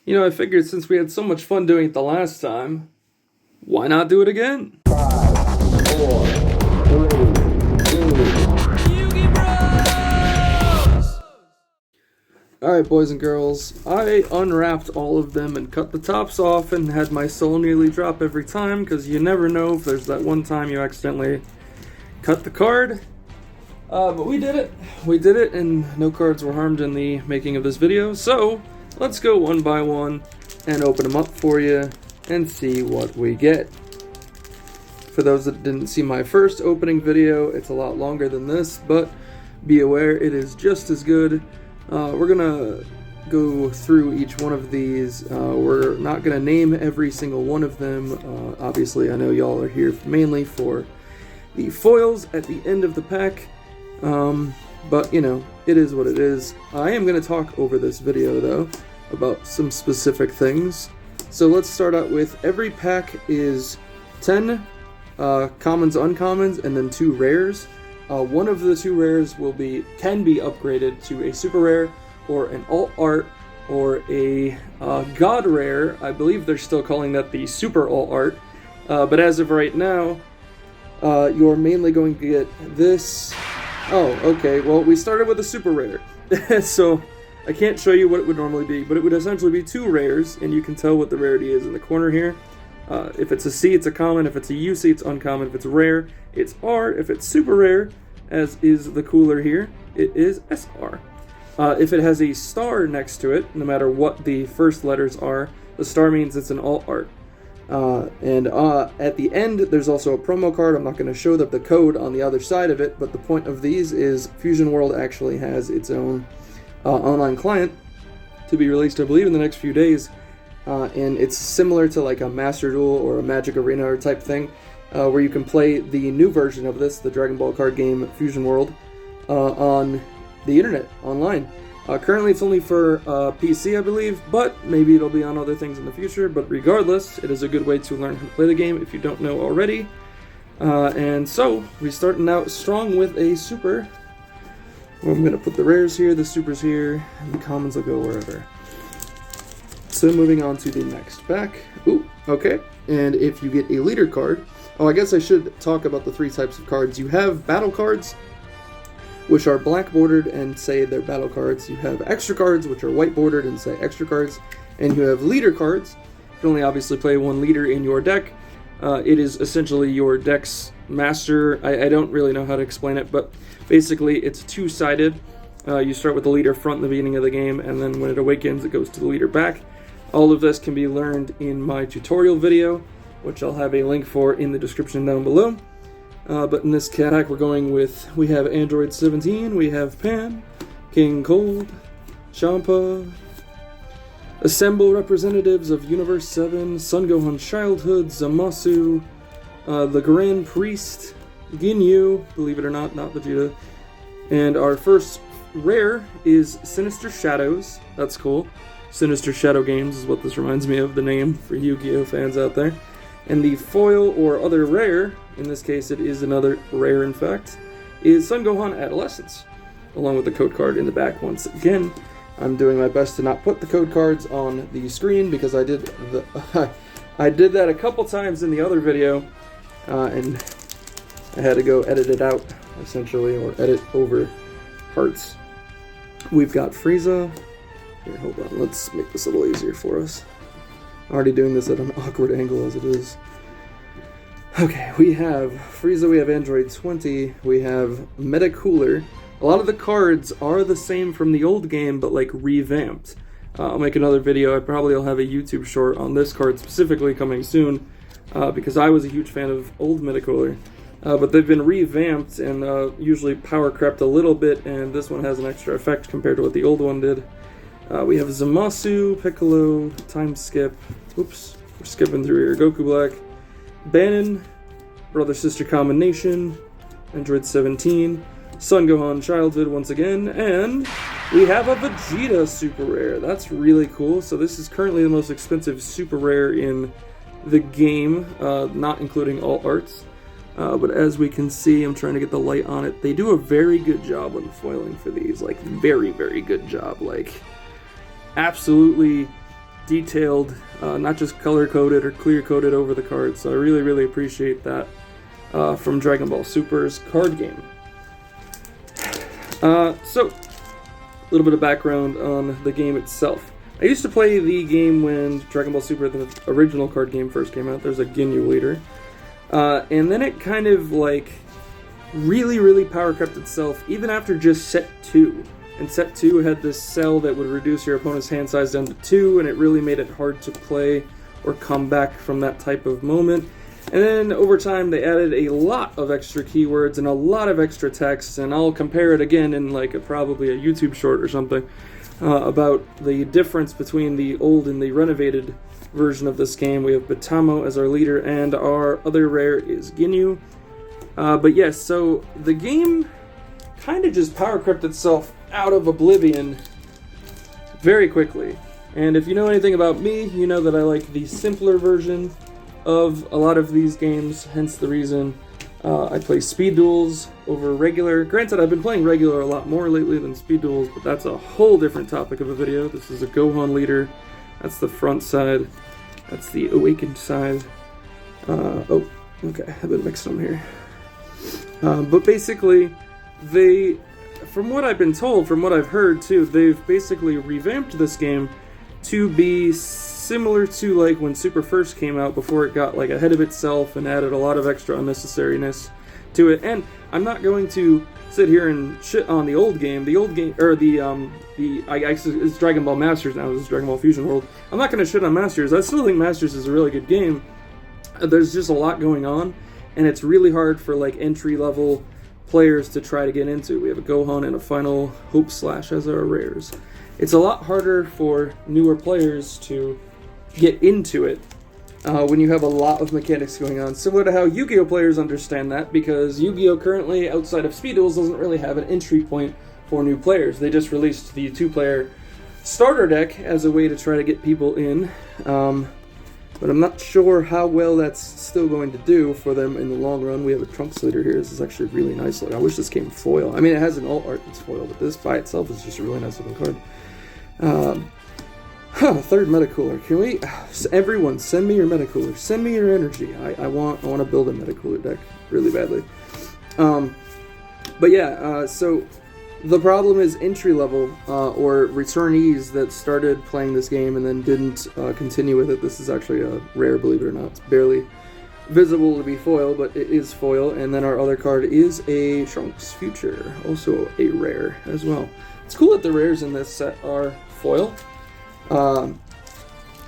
You know, I figured since we had so much fun doing it the last time, why not do it again? 5, 4, 3, 2. Alright, boys and girls, I unwrapped all of them and cut the tops off and had my soul nearly drop every time, because you never know if there's that one time you accidentally cut the card. But we did it. We did it, and no cards were harmed in the making of this video, so let's go one by one and open them up for you and see what we get. For those that didn't see my first opening video, it's a lot longer than this, but be aware it is just as good. We're gonna go through each one of these. We're not gonna name every single one of them. Obviously, I know y'all are here mainly for the foils at the end of the pack, but you know, it is what it is. I am gonna talk over this video though about some specific things. So let's start out with every pack is 10 commons, uncommons, and then 2 rares. One of the 2 rares can be upgraded to a super rare or an alt art or a god rare. I believe they're still calling that the super alt art, but as of right now, you're mainly going to get this. Oh, okay, well, we started with a super rare, so I can't show you what it would normally be, but it would essentially be 2 rares, and you can tell what the rarity is in the corner here. If it's a C, it's a common. If it's a UC, it's uncommon. If it's rare, it's R. If it's super rare, as is the cooler here, it is SR. If it has a star next to it, no matter what the first letters are, the star means it's an alt art. And at the end, there's also a promo card. I'm not going to show the code on the other side of it, but the point of these is Fusion World actually has its own online client to be released, I believe, in the next few days. And it's similar to like a Master Duel or a Magic Arena or type thing, where you can play the new version of this, the Dragon Ball card game Fusion World, on the internet, online. Currently it's only for PC, I believe, but maybe it'll be on other things in the future. But regardless, it is a good way to learn how to play the game if you don't know already. And so, we're starting out strong with a super. I'm going to put the rares here, the supers here, and the commons will go wherever. So moving on to the next pack. Ooh, okay. And if you get a leader card, I guess I should talk about the 3 types of cards. You have battle cards, which are black bordered and say they're battle cards. You have extra cards, which are white bordered and say extra cards. And you have leader cards. You can only obviously play 1 leader in your deck. It is essentially your deck's master. I don't really know how to explain it, but basically it's 2-sided. You start with the leader front in the beginning of the game, and then when it awakens, it goes to the leader back. All of this can be learned in my tutorial video, which I'll have a link for in the description down below. But in this pack we have Android 17, we have Pan, King Cold, Champa, Assemble representatives of Universe 7, Sun Gohan Childhood, Zamasu, the Grand Priest, Ginyu, believe it or not Vegeta. And our first rare is Sinister Shadows. That's cool. Sinister Shadow Games is what this reminds me of, the name for Yu-Gi-Oh fans out there. And the foil or other rare, in this case it is another rare in fact, is Sun Gohan Adolescence, along with the code card in the back once again. I'm doing my best to not put the code cards on the screen because I did that a couple times in the other video, and I had to go edit it out, essentially, or edit over parts. We've got Frieza. Here, hold on, let's make this a little easier for us. I'm already doing this at an awkward angle as it is. Okay, we have Frieza, we have Android 20, we have Meta Cooler. A lot of the cards are the same from the old game, but like revamped. I'll make another video. I probably will have a YouTube short on this card specifically coming soon, because I was a huge fan of old Meta Cooler. But they've been revamped and usually power crept a little bit, and this one has an extra effect compared to what the old one did. We have Zamasu, Piccolo, Time Skip, oops, we're skipping through here, Goku Black, Bannon, Brother-Sister Combination, Android 17, Sun Gohan Childhood once again, and we have a Vegeta Super Rare. That's really cool. So this is currently the most expensive Super Rare in the game, not including all arts. But as we can see, I'm trying to get the light on it, they do a very good job on the foiling for these, like very, very good job, like absolutely detailed, not just color-coded or clear-coded over the cards. So I really, really appreciate that from Dragon Ball Super's card game. So, a little bit of background on the game itself. I used to play the game when Dragon Ball Super, the original card game, first came out. There's a Ginyu leader. And then it kind of, like, really, really power crept itself, even after just set 2. And set 2 had this cell that would reduce your opponent's hand size down to 2, and it really made it hard to play or come back from that type of moment. And then over time they added a lot of extra keywords and a lot of extra text, and I'll compare it again in like probably a YouTube short or something about the difference between the old and the renovated version of this game. We have Batamo as our leader, and our other rare is Ginyu. But yes, so the game kind of just power crept itself out of oblivion very quickly. And if you know anything about me, you know that I like the simpler version of a lot of these games, hence the reason I play speed duels over regular. Granted, I've been playing regular a lot more lately than speed duels, but that's a whole different topic of a video. This is a Gohan leader. That's the front side. That's the awakened side. Oh, okay, I've been mixing them here. But basically, from what I've been told, from what I've heard too, they've basically revamped this game to be similar to like when Super first came out, before it got like ahead of itself and added a lot of extra unnecessariness to it. And I'm not going to sit here and shit on the old game. The old game, or it's Dragon Ball Masters now. This is Dragon Ball Fusion World. I'm not going to shit on Masters. I still think Masters is a really good game. There's just a lot going on, and it's really hard for like entry level players to try to get into. We have a Gohan and a Final Hope Slash as our rares. It's a lot harder for newer players to get into it when you have a lot of mechanics going on, similar to how Yu-Gi-Oh! Players understand that, because Yu-Gi-Oh! Currently, outside of Speed Duels, doesn't really have an entry point for new players. They just released the 2-player starter deck as a way to try to get people in, but I'm not sure how well that's still going to do for them in the long run. We have a Trunks leader here. This is actually really nice looking. I wish this came foil. I mean, it has an alt art that's foil, but this by itself is just a really nice looking card. Third Metacooler. Can we... everyone, send me your Metacooler. Send me your energy. I want to build a Metacooler deck really badly. But yeah, so the problem is entry level or returnees that started playing this game and then didn't continue with it. This is actually a rare, believe it or not. It's barely visible to be foil, but it is foil. And then our other card is a Trunks Future, also a rare as well. It's cool that the rares in this set are foil.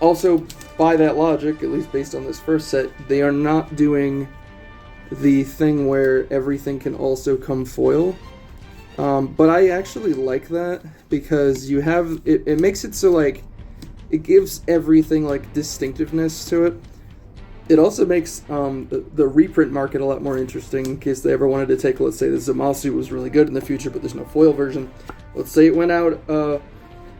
Also, by that logic, at least based on this first set, they are not doing the thing where everything can also come foil. But I actually like that, because you have it makes it so like it gives everything like distinctiveness to it. It also makes the reprint market a lot more interesting, in case they ever wanted to take, let's say the Zamasu was really good in the future, but there's no foil version. Let's say it went out,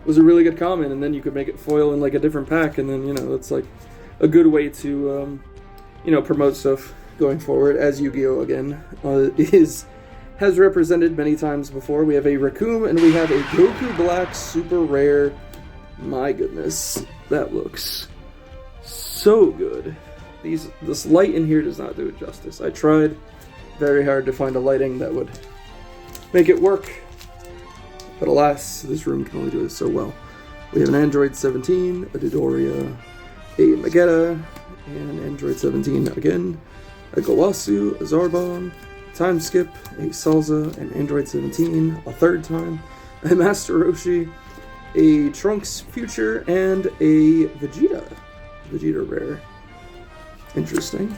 was a really good common, and then you could make it foil in like a different pack, and then, you know, it's like a good way to, you know, promote stuff going forward, as Yu-Gi-Oh! Again has represented many times before. We have a Raccoon, and we have a Goku Black super rare. My goodness, that looks so good. This light in here does not do it justice. I tried very hard to find a lighting that would make it work, but alas, this room can only do this so well. We have an Android 17, a Dodoria, a Magetta, and an Android 17 again, a Gawasu, a Zarbon, Time Skip, a Salza, an Android 17, a third time, a Master Roshi, a Trunks Future, and a Vegeta rare. Interesting.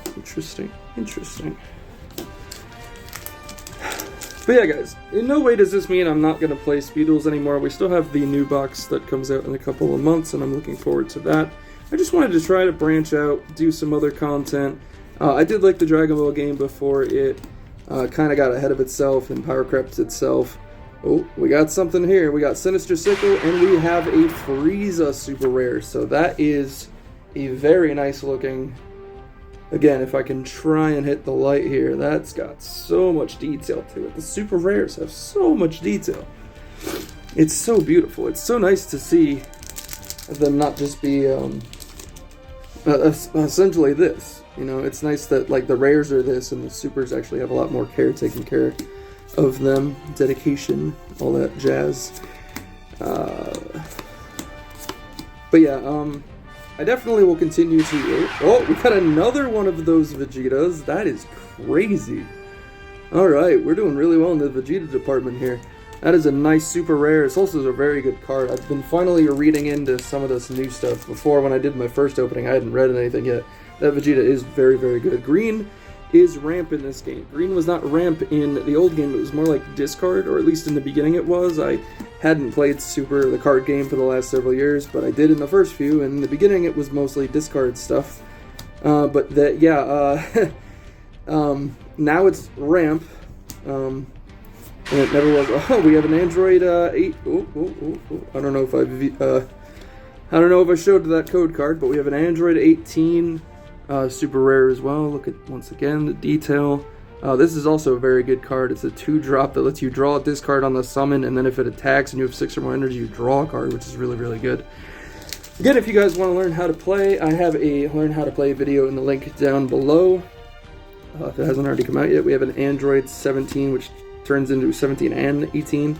But yeah, guys, in no way does this mean I'm not going to play Speed Duels anymore. We still have the new box that comes out in a couple of months, and I'm looking forward to that. I just wanted to try to branch out, do some other content. I did like the Dragon Ball game before it kind of got ahead of itself and power crept itself. Oh, we got something here. We got Sinister Sickle, and we have a Frieza super rare. So that is a very nice looking... Again, if I can try and hit the light here, that's got so much detail to it. The super rares have so much detail. It's so beautiful. It's so nice to see them not just be essentially this. You know, it's nice that like the rares are this and the supers actually have a lot more care taken care of them, dedication, all that jazz. But yeah, I definitely will continue to... Oh, we got another one of those Vegetas. That is crazy. Alright, we're doing really well in the Vegeta department here. That is a nice super rare. It's also a very good card. I've been finally reading into some of this new stuff. Before, when I did my first opening, I hadn't read anything yet. That Vegeta is very, very good. Green is ramp in this game. Green was not ramp in the old game. It was more like discard, or at least in the beginning it was. I hadn't played Super, the card game, for the last several years, but I did in the first few, and in the beginning it was mostly discard stuff. But that, yeah, now it's ramp, and it never was. Oh, we have an Android 8. I don't know if I don't know if I showed that code card, but we have an Android 18 super rare as well. Look at, once again, the detail. This is also a very good card. It's a 2-drop that lets you draw a discard on the summon, and then if it attacks and you have 6 or more energy, you draw a card, which is really, really good. Again, if you guys want to learn how to play, I have a Learn How to Play video in the link down below. If it hasn't already come out yet, we have an Android 17, which turns into 17 and 18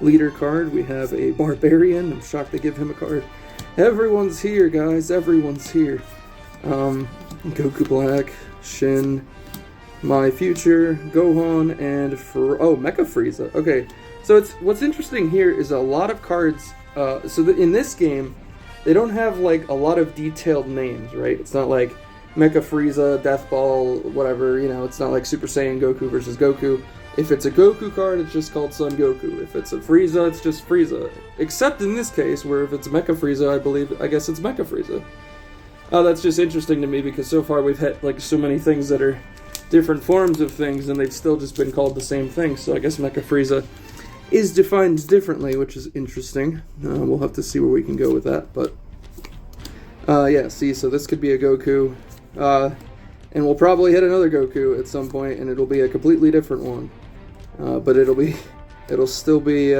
leader card. We have a Barbarian. I'm shocked they give him a card. Everyone's here, guys. Everyone's here. Goku Black, Shin, My Future, Gohan, and Mecha Frieza. Okay, so what's interesting here is a lot of cards. In this game, they don't have like a lot of detailed names, right? It's not like Mecha Frieza, Death Ball, whatever. You know, it's not like Super Saiyan Goku versus Goku. If it's a Goku card, it's just called Son Goku. If it's a Frieza, it's just Frieza. Except in this case, where if it's Mecha Frieza, I guess it's Mecha Frieza. That's just interesting to me because so far we've had like so many things that are different forms of things and they've still just been called the same thing. So I guess Mecha Frieza is defined differently, which is interesting. We'll have to see where we can go with that. But yeah, see, so this could be a Goku. And we'll probably hit another Goku at some point, and it'll be a completely different one. But it'll still be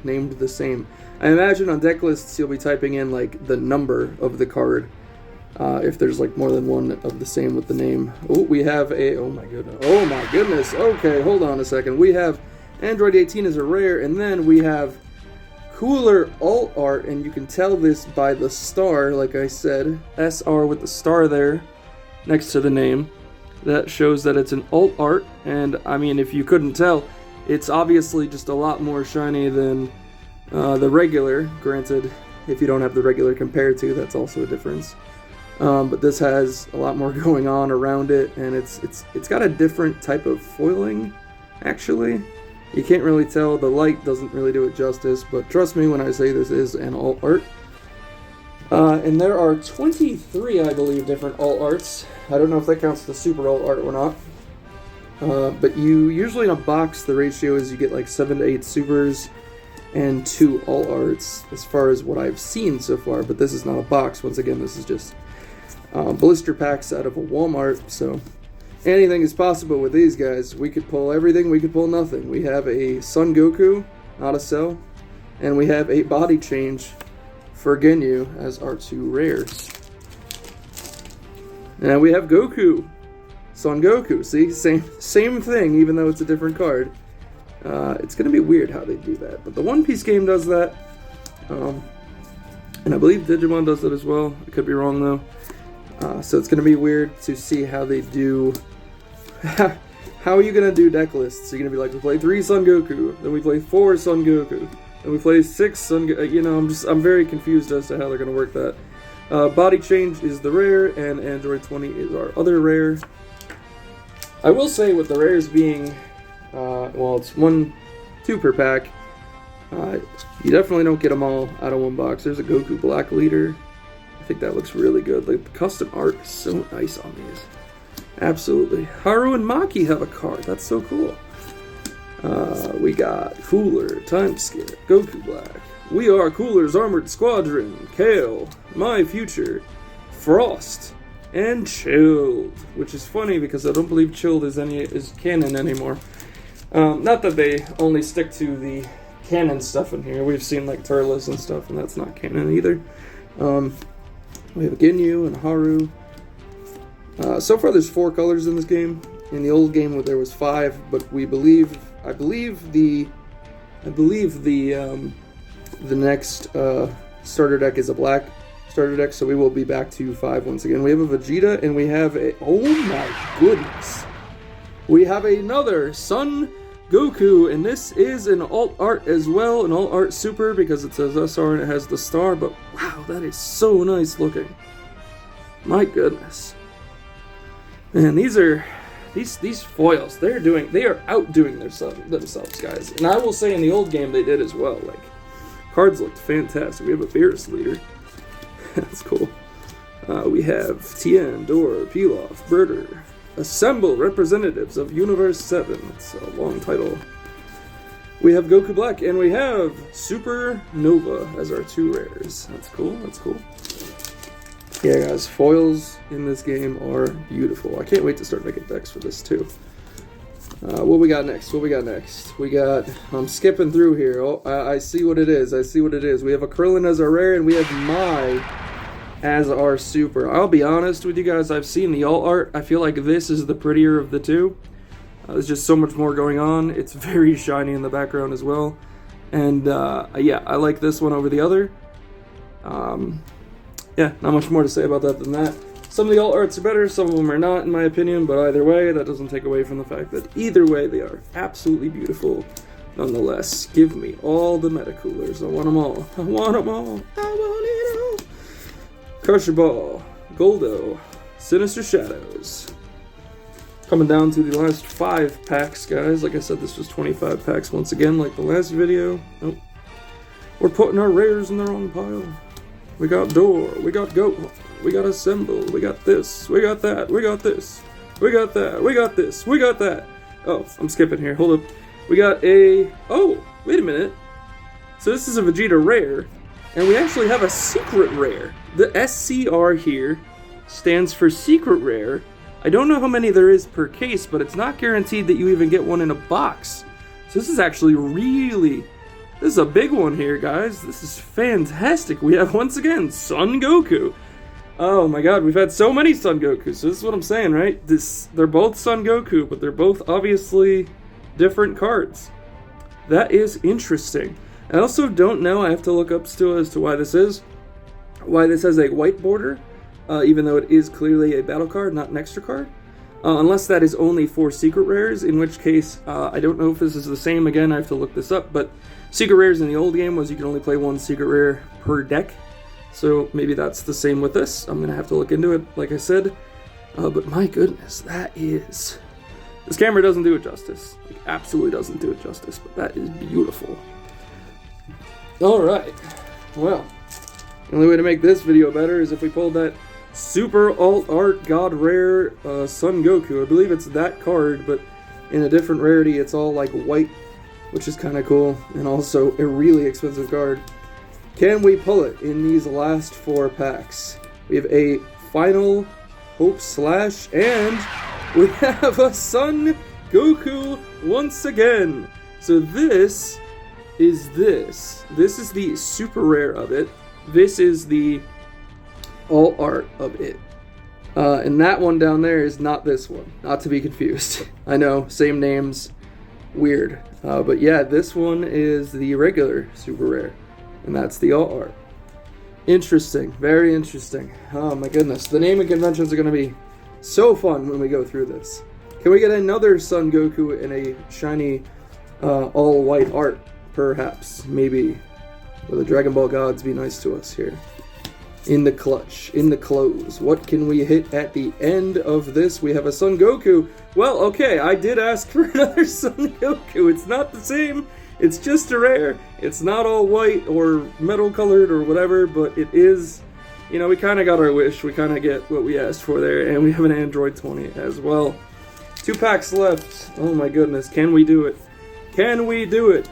named the same. I imagine on deck lists you'll be typing in like the number of the card. If there's like more than one of the same with the name. Oh, we have a, oh my goodness, okay, hold on a second. We have Android 18 as a rare, and then we have cooler alt art, and you can tell this by the star, like I said, SR with the star there next to the name. That shows that it's an alt art, and I mean, if you couldn't tell, it's obviously just a lot more shiny than the regular. Granted, if you don't have the regular compared to, that's also a difference. But this has a lot more going on around it, and it's got a different type of foiling, actually. You can't really tell, the light doesn't really do it justice, but trust me when I say this is an alt art. And there are 23, I believe, different alt arts. I don't know if that counts the super alt art or not. But you usually in a box, the ratio is you get like 7 to 8 supers and 2 alt arts, as far as what I've seen so far. But this is not a box. Once again, this is just blister packs out of a Walmart, so anything is possible with these guys. We could pull everything, we could pull nothing. We have a Son Goku, not a Cell, and we have a body change for Ginyu as our 2 rares. And we have Goku, Son Goku. See, same thing, even though it's a different card. It's gonna be weird how they do that, but the One Piece game does that, and I believe Digimon does it as well. I could be wrong though. So it's going to be weird to see how they do. How are you going to do deck lists? You're going to be like, we play 3 Son Goku, then we play 4 Son Goku, then we play 6 Son Goku. You know, I'm very confused as to how they're going to work that. Body change is the rare, and Android 20 is our other rare. I will say with the rares being, well, it's 1, 2 per pack. You definitely don't get them all out of one box. There's a Goku Black leader. I think that looks really good. Like, the custom art is so nice on these. Absolutely. Haru and Maki have a card. That's so cool. We got Cooler, Time Skip, Goku Black. We Are Cooler's Armored Squadron, Kale, My Future, Frost, and Chilled. Which is funny because I don't believe Chilled is canon anymore. Not that they only stick to the canon stuff in here. We've seen like Turles and stuff, and that's not canon either. We have a Ginyu and a Haru. So far there's 4 colors in this game. In the old game there was 5, but I believe the next starter deck is a black starter deck, so we will be back to 5 once again. We have a Vegeta, and we have a, oh my goodness, we have another Son Goku, and this is an alt art as well, an alt art super, because it says SR and it has the star, but wow, that is so nice looking. My goodness. And these foils, they are outdoing themselves, guys. And I will say in the old game they did as well. Like, cards looked fantastic. We have a Beerus leader. That's cool. We have Tien, Dor, Pilaf, Birder. Assemble representatives of Universe 7. That's a long title. We have Goku Black, and we have Supernova as our 2 rares. That's cool, that's cool. Yeah, guys, foils in this game are beautiful. I can't wait to start making decks for this, too. What we got next? I'm skipping through here. Oh, I see what it is. We have a Krillin as our rare, and we have Mai as our super. I'll be honest with you guys, I've seen the alt art. I feel like this is the prettier of the 2. There's just so much more going on. It's very shiny in the background as well. And yeah, I like this one over the other. Yeah, not much more to say about that than that. Some of the alt arts are better, some of them are not, in my opinion, but either way, that doesn't take away from the fact that either way, they are absolutely beautiful nonetheless. Give me all the meta coolers. I want them all. I want them all. I want it all. Crusher Ball, Goldo, Sinister Shadows. Coming down to the last 5 packs, guys. Like I said, this was 25 packs once again, like the last video. Nope. We're putting our rares in the wrong pile. We got Dor, we got Goku, we got Assemble, we got this, we got that, we got this, we got that, we got this, we got that. Oh, I'm skipping here, hold up. We got a, oh, wait a minute. So this is a Vegeta rare, and we actually have a secret rare. The SCR here stands for secret rare. I don't know how many there is per case, but it's not guaranteed that you even get one in a box. So this is actually this is a big one here, guys. This is fantastic. We have, once again, Son Goku. Oh my god, we've had so many Son Goku. So this is what I'm saying, right? They're both Son Goku, but they're both obviously different cards. That is interesting. I also don't know, I have to look up still as to why this is. Why this has a white border, even though it is clearly a battle card, not an extra card. Unless that is only for secret rares, in which case, I don't know if this is the same. Again, I have to look this up, but secret rares in the old game was you can only play 1 secret rare per deck. So maybe that's the same with this. I'm going to have to look into it, like I said. But my goodness, this camera doesn't do it justice. Like, absolutely doesn't do it justice, but that is beautiful. Alright, well, the only way to make this video better is if we pulled that Super Alt Art God Rare Son Goku. I believe it's that card, but in a different rarity, it's all like white, which is kind of cool, and also a really expensive card. Can we pull it in these last 4 packs? We have a Final Hope Slash, and we have a Son Goku once again. So this is the super rare of it. This is the alt art of it. And that one down there is not this one. Not to be confused. I know, same names. Weird. But yeah, this one is the regular super rare. And that's the alt art. Interesting. Very interesting. Oh my goodness. The naming conventions are going to be so fun when we go through this. Can we get another Son Goku in a shiny all white art? Perhaps. Maybe. Will the Dragon Ball gods be nice to us here? In the clutch, in the close. What can we hit at the end of this? We have a Son Goku. Well, okay, I did ask for another Son Goku. It's not the same. It's just a rare. It's not all white or metal colored or whatever, but it is, you know, we kind of got our wish. We kind of get what we asked for there, and we have an Android 20 as well. 2 packs left. Oh my goodness, can we do it? Can we do it?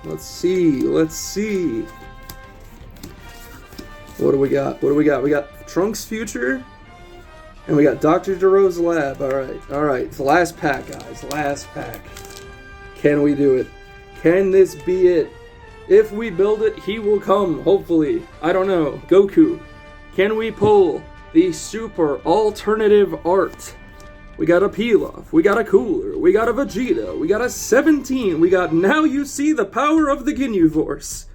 Let's see, let's see. What do we got? What do we got? We got Trunks Future, and we got Dr. Gero's Lab. Alright. It's the last pack, guys. Last pack. Can we do it? Can this be it? If we build it, he will come, hopefully. I don't know. Goku. Can we pull the super alternative art? We got a Pilaf, we got a Cooler, we got a Vegeta, we got a 17, we got Now You See the Power of the Ginyu Force.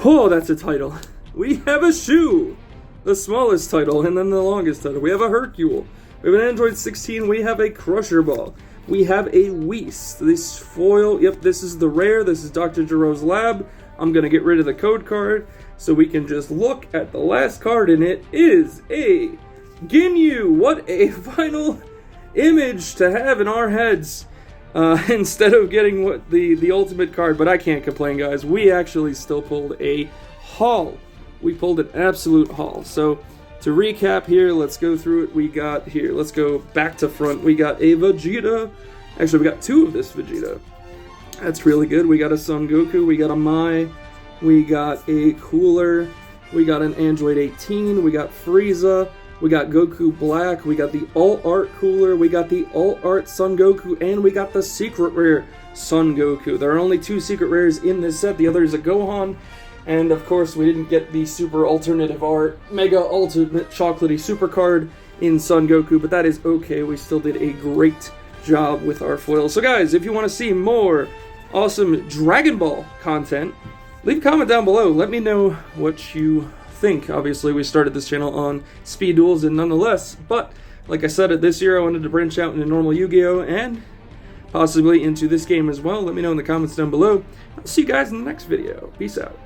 Oh, that's a title. We have a Shu, the smallest title, and then the longest title. We have a Hercule, we have an Android 16, we have a Crusher Ball, we have a Whis, this foil, yep, this is the rare, this is Dr. Giro's lab. I'm gonna get rid of the code card, so we can just look at the last card, and it is a Ginyu. What a final image to have in our heads, instead of getting what the ultimate card. But I can't complain, guys. We actually still pulled a haul. We pulled an absolute haul. So to recap here, let's go through it. We got here, let's go back to front. We got a Vegeta. Actually, we got two of this Vegeta. That's really good. We got a Son Goku, we got a Mai, we got a Cooler, we got an Android 18, we got Frieza, we got Goku Black, we got the Alt-Art Cooler, we got the Alt-Art Son Goku, and we got the Secret Rare Son Goku. There are only two Secret Rares in this set, the other is a Gohan, and of course we didn't get the Super Alternative Art Mega Ultimate Chocolatey Super Card in Son Goku, but that is okay. We still did a great job with our foils. So guys, if you want to see more awesome Dragon Ball content, leave a comment down below. Let me know what you think. Obviously, we started this channel on speed duels and nonetheless, but like I said, this year I wanted to branch out into normal Yu-Gi-Oh! And possibly into this game as well. Let me know in the comments down below. I'll see you guys in the next video. Peace out.